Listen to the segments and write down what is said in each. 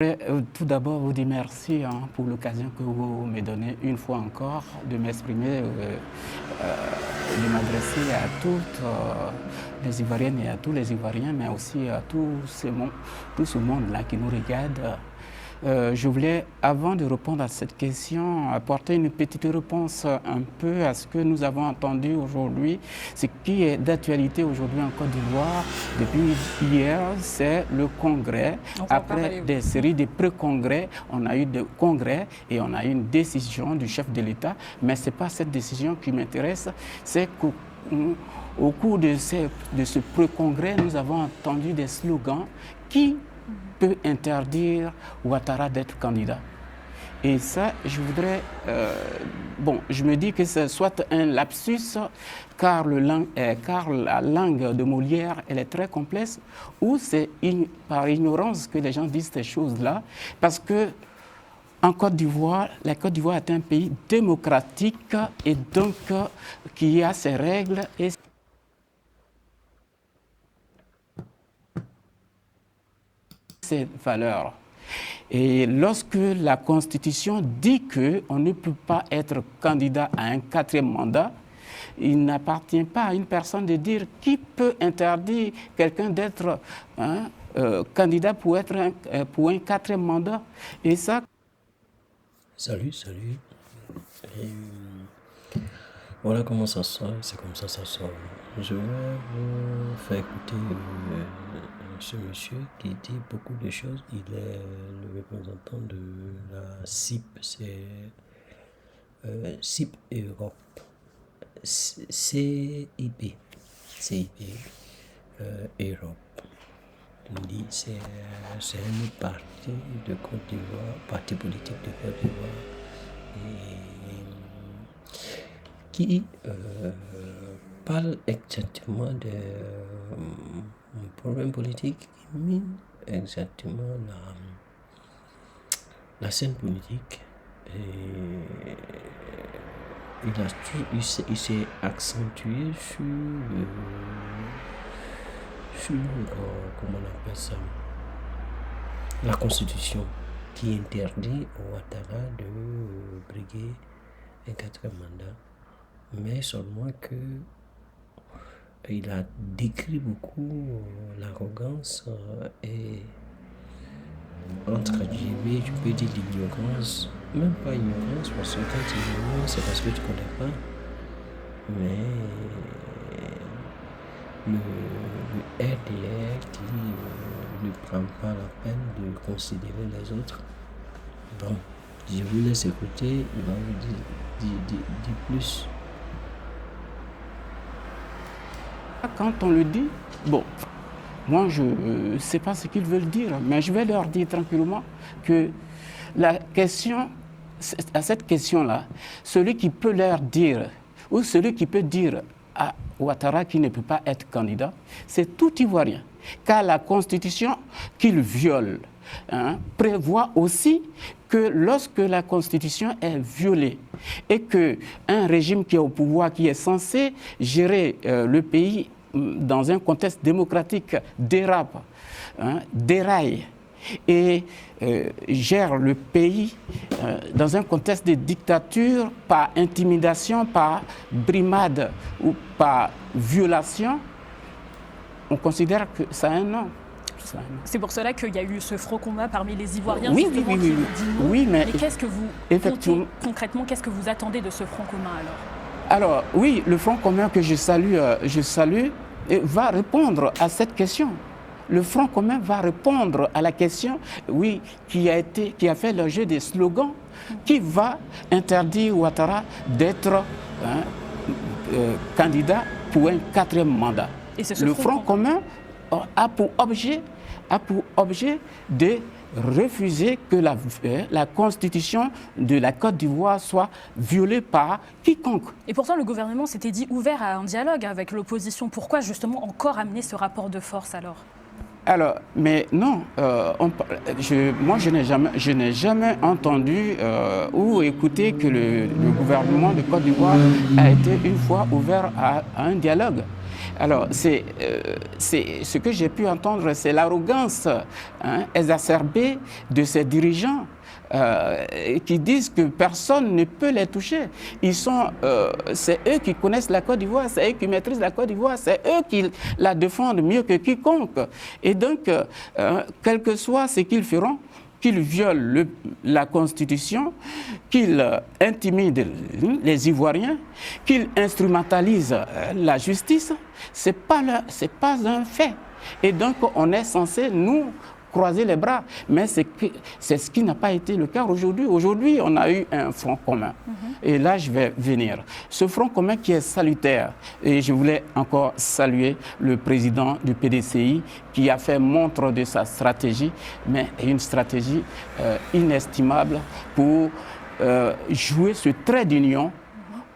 Tout d'abord, vous dire merci pour l'occasion que vous me donnez une fois encore de m'exprimer, de m'adresser à toutes les Ivoiriennes et à tous les Ivoiriens, mais aussi à tout ce monde-là qui nous regarde. Je voulais, avant de répondre à cette question, apporter une petite réponse un peu à ce que nous avons entendu aujourd'hui. Ce qui est d'actualité aujourd'hui en Côte d'Ivoire, depuis hier, c'est le congrès. Après des séries de pré-congrès, on a eu des congrès et on a eu une décision du chef de l'État. Mais ce n'est pas cette décision qui m'intéresse, c'est qu'au cours de ce pré-congrès, nous avons entendu des slogans qui peut interdire Ouattara d'être candidat. Et ça, je voudrais... je me dis que c'est soit un lapsus, car la langue de Molière, elle est très complexe, ou c'est par ignorance que les gens disent ces choses-là, parce que en Côte d'Ivoire, la Côte d'Ivoire est un pays démocratique et donc qui a ses règles et ses valeurs. Et lorsque la Constitution dit qu'on ne peut pas être candidat à un 4e mandat, il n'appartient pas à une personne de dire qui peut interdire quelqu'un d'être candidat pour un 4e mandat. Et ça... Salut. Et voilà comment ça sort, c'est comme ça sort. Je vais vous faire écouter ce monsieur qui dit beaucoup de choses. Il est le représentant de la CIP, c'est CIP Europe. CIP Europe. Il dit c'est un parti de Côte d'Ivoire, parti politique de Côte d'Ivoire, qui parle exactement de problème politique qui mine exactement la scène politique. Et il s'est accentué sur comment on appelle ça, la Constitution qui interdit au Ouattara de briguer un 4e mandat, mais seulement que il a décrit beaucoup l'arrogance et entre guillemets, je peux dire l'ignorance, même pas ignorance, parce que quand tu ignores, c'est parce que tu ne connais pas, mais le RDR qui ne prend pas la peine de considérer les autres. Bon, je vous laisse écouter, il va vous dire plus. Quand on le dit, bon, moi je ne sais pas ce qu'ils veulent dire, mais je vais leur dire tranquillement que à cette question-là, celui qui peut leur dire, ou celui qui peut dire à Ouattara qui ne peut pas être candidat, c'est tout Ivoirien. Car la Constitution qu'il viole prévoit aussi que lorsque la Constitution est violée et qu'un régime qui est au pouvoir, qui est censé gérer le pays dans un contexte démocratique, dérape, déraille et gère le pays dans un contexte de dictature par intimidation, par brimade ou par violation, on considère que ça a un nom. C'est pour cela qu'il y a eu ce franc combat parmi les Ivoiriens. Oui, mais qu'est-ce que vous comptez concrètement, qu'est-ce que vous attendez de ce front commun alors, oui, le front commun que je salue va répondre à cette question. Le Front commun va répondre à la question, oui, qui a fait l'objet des slogans, qui va interdire Ouattara d'être candidat pour un 4e mandat. Le Front commun a pour objet de refuser que la Constitution de la Côte d'Ivoire soit violée par quiconque. Et pourtant, le gouvernement s'était dit ouvert à un dialogue avec l'opposition. Pourquoi justement encore amener ce rapport de force alors ? Mais non, moi je n'ai jamais entendu ou écouté que le gouvernement de Côte d'Ivoire a été une fois ouvert à un dialogue. Alors, c'est ce que j'ai pu entendre, c'est l'arrogance exacerbée de ces dirigeants qui disent que personne ne peut les toucher. C'est eux qui connaissent la Côte d'Ivoire, c'est eux qui maîtrisent la Côte d'Ivoire, c'est eux qui la défendent mieux que quiconque. Et donc, quel que soit ce qu'ils feront, qu'ils violent la Constitution, qu'ils intimident les Ivoiriens, qu'ils instrumentalisent la justice, ce n'est pas un fait. Et donc, on est censé, nous, croiser les bras. Mais c'est ce qui n'a pas été le cas aujourd'hui. Aujourd'hui, on a eu un front commun. Et là, je vais venir. Ce front commun qui est salutaire. Et je voulais encore saluer le président du PDCI qui a fait montre de sa stratégie, mais une stratégie inestimable pour jouer ce trait d'union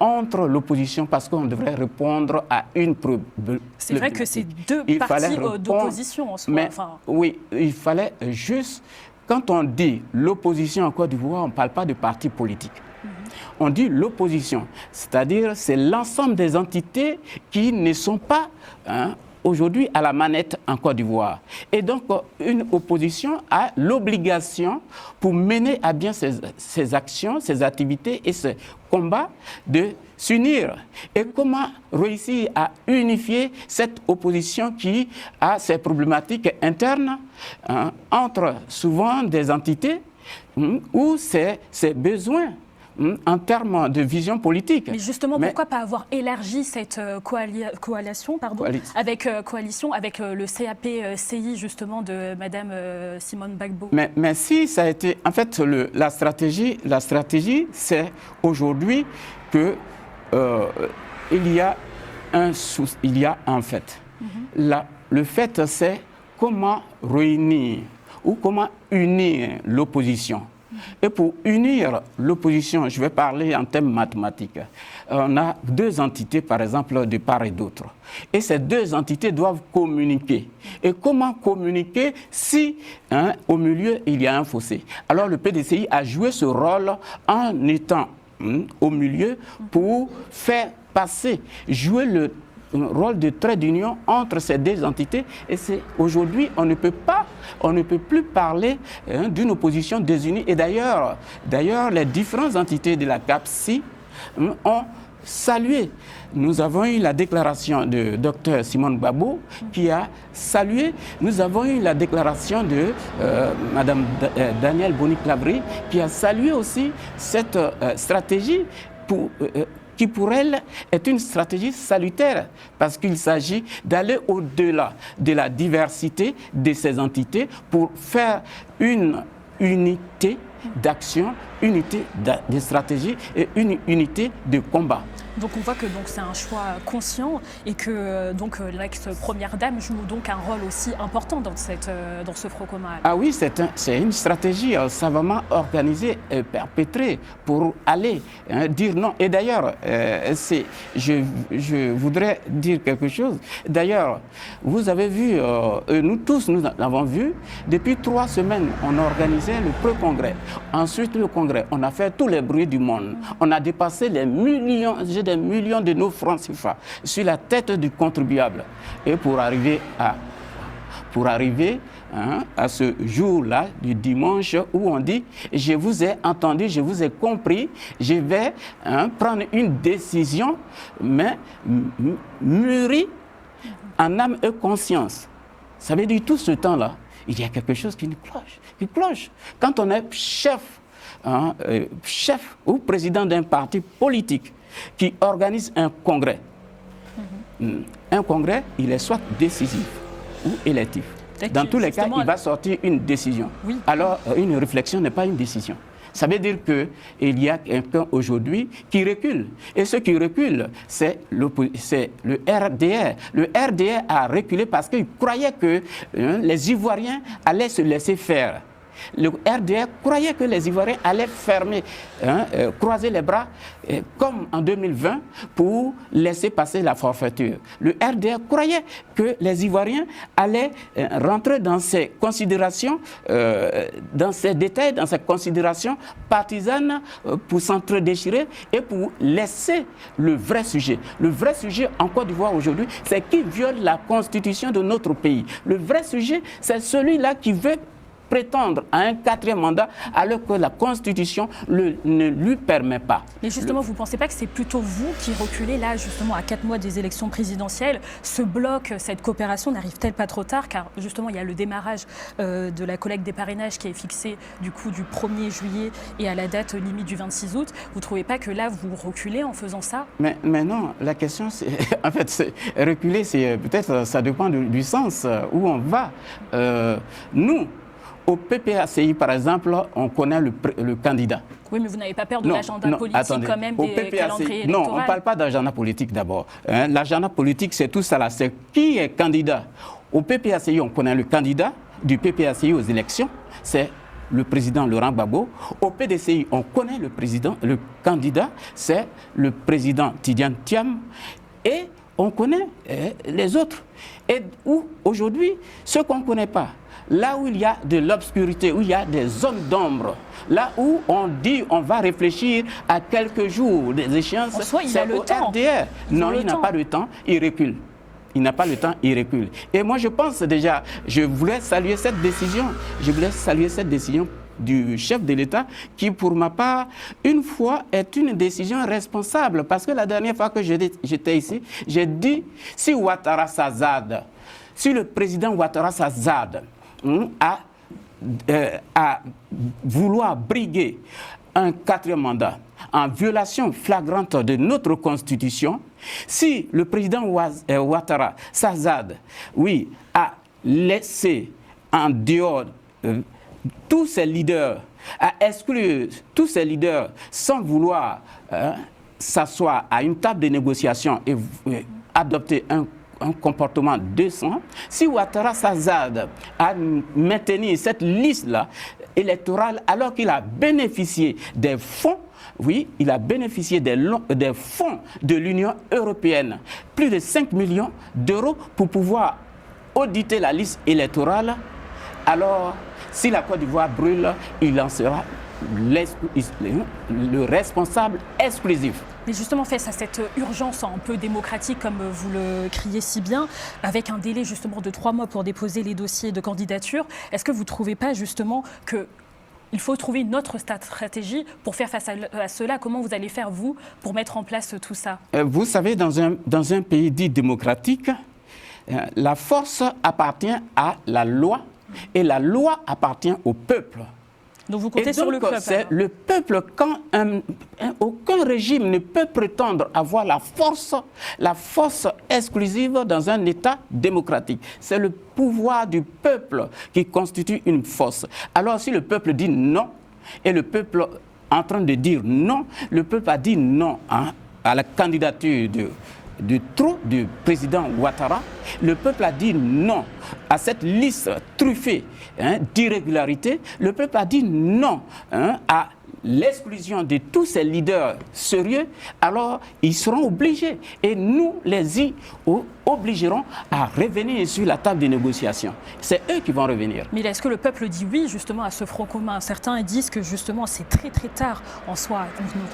entre l'opposition, parce qu'on devrait répondre à une problématique. C'est vrai que c'est deux partis d'opposition en soi. Mais, oui, il fallait juste, quand on dit l'opposition en Côte d'Ivoire, on ne parle pas de parti politique. On dit l'opposition, c'est-à-dire c'est l'ensemble des entités qui ne sont pas aujourd'hui à la manette en Côte d'Ivoire. Et donc, une opposition a l'obligation, pour mener à bien ses actions, ses activités et ses combats, de s'unir. Et comment réussir à unifier cette opposition qui a ses problématiques internes entre souvent des entités ou ses besoins en termes de vision politique. Mais justement, pourquoi pas avoir élargi cette coalition avec le CAP-CI justement de Madame Simone Gbagbo? Mais si ça a été... En fait, la stratégie c'est aujourd'hui que il y a en fait. Le fait, c'est comment réunir ou comment unir l'opposition. Et pour unir l'opposition, je vais parler en termes mathématiques, on a deux entités, par exemple, de part et d'autre. Et ces deux entités doivent communiquer. Et comment communiquer si, au milieu, il y a un fossé? Alors le PDCI a joué ce rôle en étant au milieu pour faire passer, jouer le rôle de trait d'union entre ces deux entités. Et aujourd'hui, on ne peut plus parler d'une opposition désunie. Et d'ailleurs, les différentes entités de la CAP-CI ont salué. Nous avons eu la déclaration de Dr Simone Gbagbo qui a salué. Nous avons eu la déclaration de Madame Danielle Boni-Clabry qui a salué aussi cette stratégie qui pour elle est une stratégie salutaire parce qu'il s'agit d'aller au-delà de la diversité de ces entités pour faire une unité d'action, unité de stratégie et une unité de combat. Donc on voit que c'est un choix conscient et que l'ex-première dame joue donc un rôle aussi important dans ce front commun. Ah oui, c'est une stratégie savamment organisée et perpétrée pour aller dire non. Et d'ailleurs, je voudrais dire quelque chose. D'ailleurs, vous avez vu, nous tous nous l'avons vu, depuis 3 semaines, on a organisé le pré-congrès. Ensuite, le congrès, on a fait tous les bruits du monde. On a dépassé des millions de nos francs CFA sur la tête du contribuable. Et pour arriver à ce jour-là, du dimanche, où on dit « je vous ai entendu, je vous ai compris, je vais prendre une décision, mais mûrie en âme et conscience ». Ça veut dire tout ce temps-là, il y a quelque chose qui cloche. Quand on est chef ou président d'un parti politique qui organise un congrès, un congrès, il est soit décisif ou électif. Dans tous les cas, il va sortir une décision. Oui. Alors, une réflexion n'est pas une décision. Ça veut dire qu'il y a quelqu'un aujourd'hui qui recule. Et ce qui recule, c'est le RDR. Le RDR a reculé parce qu'il croyait que les Ivoiriens allaient se laisser faire. Le RDR croyait que les Ivoiriens allaient fermer, croiser les bras, comme en 2020, pour laisser passer la forfaiture. Le RDR croyait que les Ivoiriens allaient rentrer dans ces considérations, dans ces détails, dans ces considérations partisanes pour s'entre-déchirer et pour laisser le vrai sujet. Le vrai sujet en Côte d'Ivoire aujourd'hui, c'est qui viole la constitution de notre pays. Le vrai sujet, c'est celui-là qui veut prétendre à un 4e mandat alors que la Constitution ne lui permet pas. Mais justement, vous ne pensez pas que c'est plutôt vous qui reculez là, justement, à 4 mois des élections présidentielles? Ce bloc, cette coopération n'arrive-t-elle pas trop tard? Car justement, il y a le démarrage de la collecte des parrainages qui est fixé du coup du 1er juillet et à la date limite du 26 août. Vous ne trouvez pas que là, vous reculez en faisant ça? Mais non, la question, c'est en fait, reculer, c'est peut-être, ça dépend du sens où on va. Nous, au PPACI, par exemple, on connaît le candidat. Oui, mais vous n'avez pas peur de l'agenda politique attendez. quand même au des PPACI, calendriers non, électoraux? on ne parle pas d'agenda politique d'abord. L'agenda politique, c'est tout ça là. C'est qui est candidat. Au PPACI, on connaît le candidat du PPACI aux élections. C'est le président Laurent Gbagbo. Au PDCI, on connaît le candidat, c'est le président Tidiane Thiam. Et on connaît les autres. Et où, aujourd'hui, ceux qu'on ne connaît pas, là où il y a de l'obscurité, où il y a des zones d'ombre, là où on dit on va réfléchir à quelques jours des échéances, c'est au RDR. Non, il n'a pas de temps, il recule. Il n'a pas le temps, il recule. Et moi, je pense déjà, je voulais saluer cette décision du chef de l'État qui, pour ma part, une fois, est une décision responsable. Parce que la dernière fois que j'étais ici, j'ai dit, si Ouattara s'azade, si le président Ouattara s'azade à vouloir briguer un 4e mandat en violation flagrante de notre Constitution, si le président Ouattara s'azade, oui, à laisser en dehors tous ces leaders, à exclure tous ces leaders sans vouloir s'asseoir à une table de négociation et adopter un comportement décent, si Ouattara s'azade à maintenir cette liste-là électorale alors qu'il a bénéficié des fonds, oui, il a bénéficié des fonds de l'Union européenne, plus de 5 millions d'euros pour pouvoir auditer la liste électorale, alors si la Côte d'Ivoire brûle, il en sera le responsable exclusif. Mais justement, face à cette urgence un peu démocratique, comme vous le criez si bien, avec un délai justement de 3 mois pour déposer les dossiers de candidature, est-ce que vous ne trouvez pas justement qu'il faut trouver une autre stratégie pour faire face à cela? Comment vous allez faire, vous, pour mettre en place tout ça? Vous savez, dans un pays dit démocratique, la force appartient à la loi et la loi appartient au peuple. Donc vous comptez sur le peuple. C'est le peuple, quand aucun régime ne peut prétendre avoir la force exclusive dans un État démocratique. C'est le pouvoir du peuple qui constitue une force. Alors si le peuple dit non, et le peuple en train de dire non, le peuple a dit non à la candidature du président Ouattara, le peuple a dit non à cette liste truffée d'irrégularités, le peuple a dit non à l'exclusion de tous ces leaders sérieux, alors ils seront obligés, et nous les y obligerons à revenir sur la table de négociation. C'est eux qui vont revenir. Mais est-ce que le peuple dit oui justement à ce front commun? Certains disent que justement c'est très très tard en soi,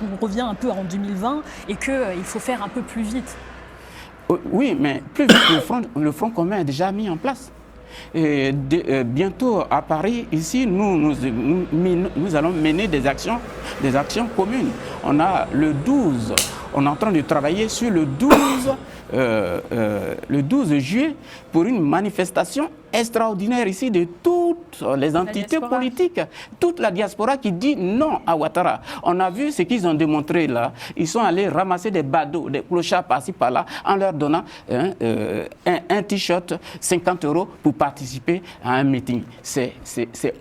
on revient un peu en 2020 et qu'il faut faire un peu plus vite. Oui, mais plus vite, le front commun est déjà mis en place. Et bientôt à Paris, ici, nous allons mener des actions communes. On a le 12, on est en train de travailler sur le 12 juillet pour une manifestation extraordinaire ici de toutes les entités politiques, toute la diaspora qui dit non à Ouattara. On a vu ce qu'ils ont démontré là. Ils sont allés ramasser des badauds, des clochards par-ci par-là en leur donnant un t-shirt 50 € pour participer à un meeting. C'est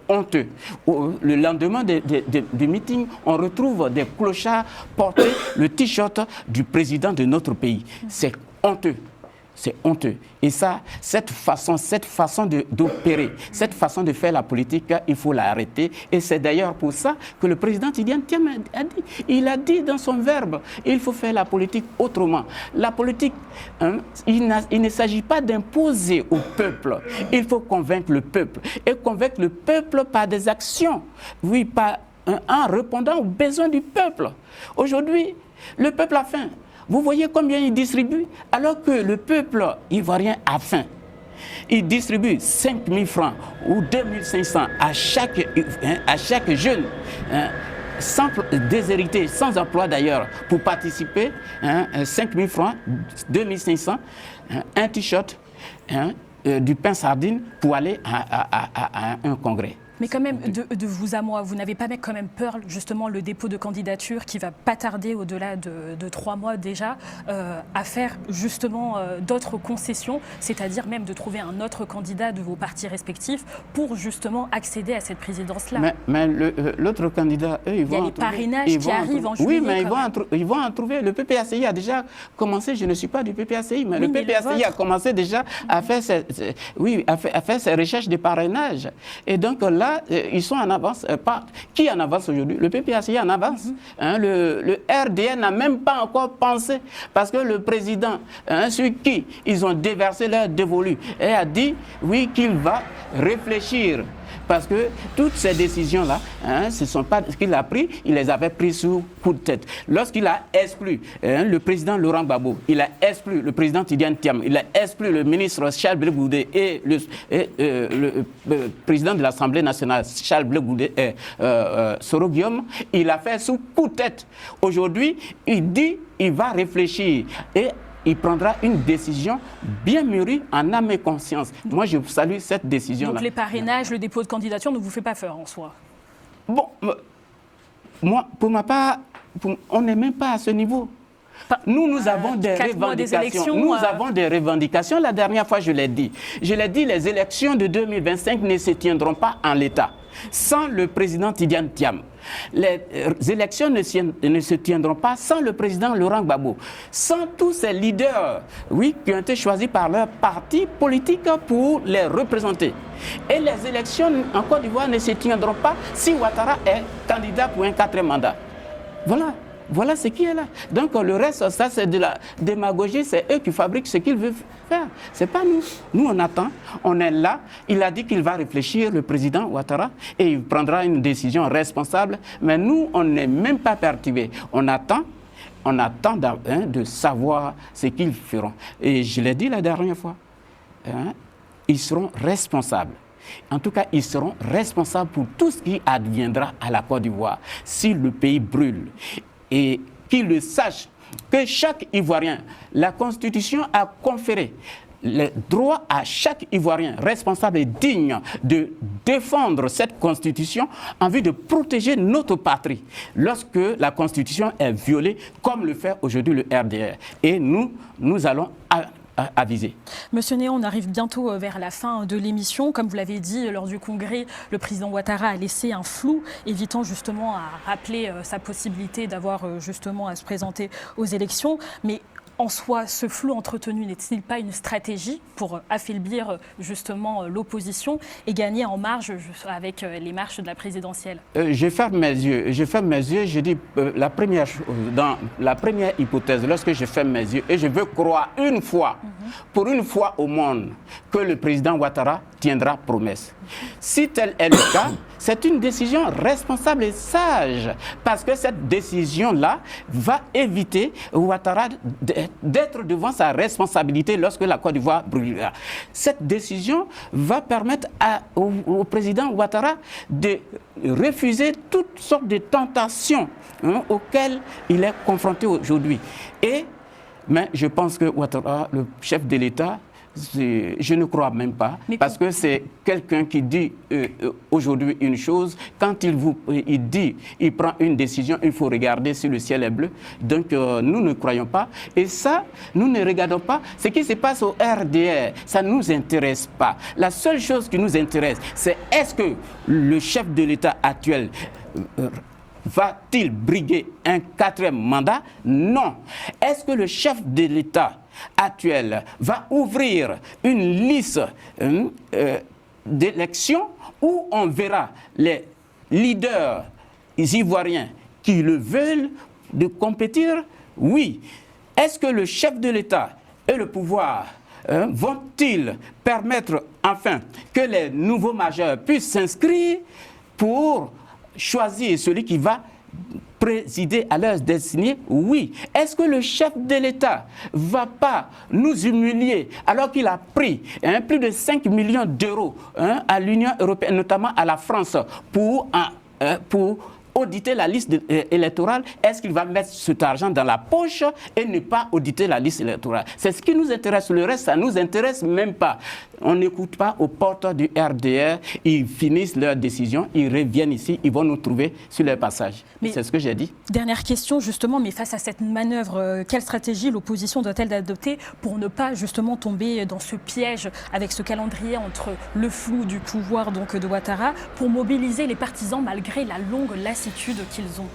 honteux. Le lendemain du meeting, on retrouve des clochards porter le t-shirt du président de notre pays. C'est honteux. C'est honteux. Et ça, cette façon d'opérer, cette façon de faire la politique, il faut l'arrêter. Et c'est d'ailleurs pour ça que le président Tidjane Thiam a dit. Il a dit dans son verbe, il faut faire la politique autrement. La politique, il ne s'agit pas d'imposer au peuple. Il faut convaincre le peuple. Et convaincre le peuple par des actions. Oui, en répondant aux besoins du peuple. Aujourd'hui, le peuple a faim. Vous voyez combien il distribue, alors que le peuple ivoirien a faim. Il distribue 5 000 francs ou 2 500 à chaque jeune, sans déshérité, sans emploi d'ailleurs, pour participer. 5 000 francs, 2 500, un t-shirt, du pain sardine pour aller à un congrès. Mais quand même, de vous à moi, vous n'avez pas quand même peur, justement, le dépôt de candidature qui va pas tarder au-delà de 3 mois déjà, à faire justement d'autres concessions, c'est-à-dire même de trouver un autre candidat de vos partis respectifs pour justement accéder à cette présidence-là. Mais l'autre candidat, eux, ils vont en trouver. Il y a les parrainages qui arrivent en juillet. Oui, mais ils vont en trouver. Le PPACI a déjà commencé, je ne suis pas du PPACI, mais le PPACI a commencé déjà à faire ses recherches de parrainage. Et donc là, ils sont en avance. Qui en avance aujourd'hui? Le PPACI en avance. Le RDN n'a même pas encore pensé, parce que le président, sur qui ils ont déversé leur dévolu, et a dit oui qu'il va réfléchir. Parce que toutes ces décisions-là, ce ne sont pas ce qu'il a pris, il les avait pris sous coup de tête. Lorsqu'il a exclu le président Laurent Gbagbo, il a exclu le président Tidjane Thiam, il a exclu le ministre Charles Blé Goudé et le président de l'Assemblée nationale, Charles Blé Goudé, Soro Guillaume, il a fait sous coup de tête. Aujourd'hui, il dit qu'il va réfléchir et il prendra une décision bien mûrie en âme et conscience. Moi, je salue cette décision-là. Donc les parrainages, le dépôt de candidature ne vous fait pas peur en soi? Bon, moi, pour ma part, on n'est même pas à ce niveau. Nous avons des revendications. Nous avons des revendications. La dernière fois, je l'ai dit. Je l'ai dit, les élections de 2025 ne se tiendront pas en l'état sans le président Tidjane Thiam. Les élections ne se tiendront pas sans le président Laurent Gbagbo, sans tous ces leaders, oui, qui ont été choisis par leur parti politique pour les représenter. Et les élections en Côte d'Ivoire ne se tiendront pas si Ouattara est candidat pour un 4e mandat. Voilà ce qui est là. Donc le reste, ça c'est de la démagogie, c'est eux qui fabriquent ce qu'ils veulent faire. C'est pas nous. Nous on attend, on est là. Il a dit qu'il va réfléchir, le président Ouattara, et il prendra une décision responsable. Mais nous, on n'est même pas perturbés. On attend de savoir ce qu'ils feront. Et je l'ai dit la dernière fois, ils seront responsables. En tout cas, ils seront responsables pour tout ce qui adviendra à la Côte d'Ivoire si le pays brûle. Et qu'ils le sachent, que chaque Ivoirien, la Constitution a conféré le droit à chaque Ivoirien responsable et digne de défendre cette Constitution en vue de protéger notre patrie lorsque la Constitution est violée, comme le fait aujourd'hui le RDR. Et nous allons aviser. Monsieur Néon, on arrive bientôt vers la fin de l'émission. Comme vous l'avez dit, lors du congrès, le président Ouattara a laissé un flou, évitant justement à rappeler sa possibilité d'avoir justement à se présenter aux élections. Mais en soi, ce flou entretenu n'est-il pas une stratégie pour affaiblir justement l'opposition et gagner en marge avec les marches de la présidentielle? Je ferme mes yeux, je dis dans la première hypothèse, lorsque je ferme mes yeux, et je veux croire une fois, pour une fois au monde, que le président Ouattara tiendra promesse. Si tel est le cas, c'est une décision responsable et sage, parce que cette décision-là va éviter Ouattara d'être devant sa responsabilité lorsque la Côte d'Ivoire brûlera. Cette décision va permettre au président Ouattara de refuser toutes sortes de tentations auxquelles il est confronté aujourd'hui. Mais je pense que Ouattara, le chef de l'État, je ne crois même pas, parce que c'est quelqu'un qui dit aujourd'hui une chose, quand il prend une décision, il faut regarder si le ciel est bleu. Donc nous ne croyons pas. Et ça, nous ne regardons pas ce qui se passe au RDR. Ça ne nous intéresse pas. La seule chose qui nous intéresse, c'est est-ce que le chef de l'État actuel va-t-il briguer un 4e mandat? Non. Est-ce que le chef de l'État actuelle va ouvrir une liste d'élections où on verra les leaders ivoiriens qui le veulent de compétir? Oui. Est-ce que le chef de l'État et le pouvoir vont-ils permettre enfin que les nouveaux majeurs puissent s'inscrire pour choisir celui qui va présider à leur destinée? Oui. Est-ce que le chef de l'État ne va pas nous humilier alors qu'il a pris plus de 5 millions d'euros à l'Union européenne, notamment à la France, pour auditer la liste électorale? Est-ce qu'il va mettre cet argent dans la poche et ne pas auditer la liste électorale? C'est ce qui nous intéresse. Le reste, ça ne nous intéresse même pas. On n'écoute pas aux porteurs du RDR. Ils finissent leur décision, ils reviennent ici, ils vont nous trouver sur leur passage. C'est ce que j'ai dit. Dernière question, justement, mais face à cette manœuvre, quelle stratégie l'opposition doit-elle adopter pour ne pas justement tomber dans ce piège avec ce calendrier entre le flou du pouvoir donc, de Ouattara pour mobiliser les partisans malgré la longue lassitude qu'ils ont?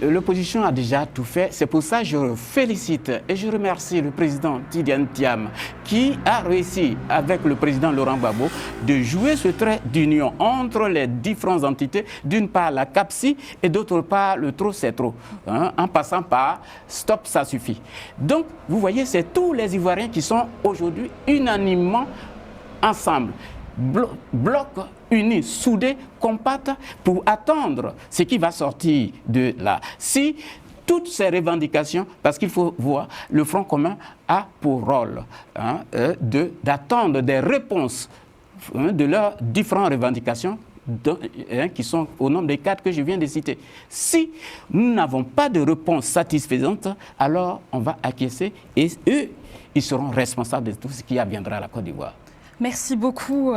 L'opposition a déjà tout fait. C'est pour ça que je félicite et je remercie le président Tidiane Thiam qui a réussi avec le président Laurent Gbagbo de jouer ce trait d'union entre les différentes entités. D'une part la CAPSI et d'autre part le trop c'est trop. En passant par stop, ça suffit. Donc vous voyez, c'est tous les Ivoiriens qui sont aujourd'hui unanimement ensemble. Bloc unis, soudés, compacts pour attendre ce qui va sortir de là. Si toutes ces revendications, parce qu'il faut voir, le Front commun a pour rôle d'attendre des réponses de leurs différentes revendications qui sont au nombre des 4 que je viens de citer. Si nous n'avons pas de réponse satisfaisante, alors on va acquiescer et eux, ils seront responsables de tout ce qui adviendra à la Côte d'Ivoire. Merci beaucoup.